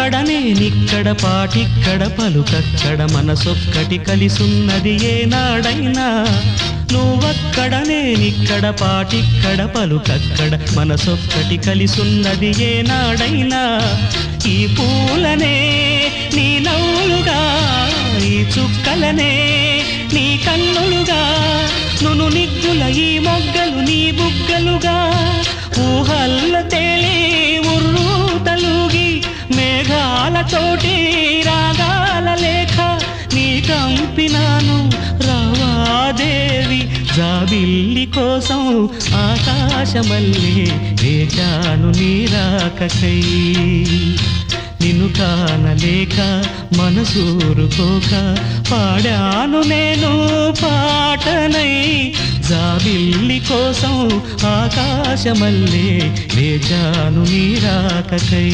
నేనిక్కడ పాటిక్కడ పలుకక్కడ మనసొక్కటి కలిసున్నది ఏనాడైనా నువ్వక్కడ నేనిక్కడ పాటిక్కడ పలుకక్కడ మనసొక్కటి కలిసున్నది ఏనాడైనా ఈ పూలనే నీ నవ్వులుగా ఈ చుక్కలనే నీ కన్నులుగా నును నిగ్గుల ఈ మొగ్గలు నీ బుగ్గలుగా ఊహల్ల తేలి ఉర్రు తలుగి మేఘాలతోటి రాగాల లేఖ నీ కంపినాను రావాదేవి జాబిల్లి కోసం ఆకాశమల్లే వేచాను నీ రాకకై నిన్ను కానలేక మనసూరుకోక పాడాను నేను పాటనై జాబిల్లి కోసం ఆకాశమల్లే వేచాను నీ రాకకై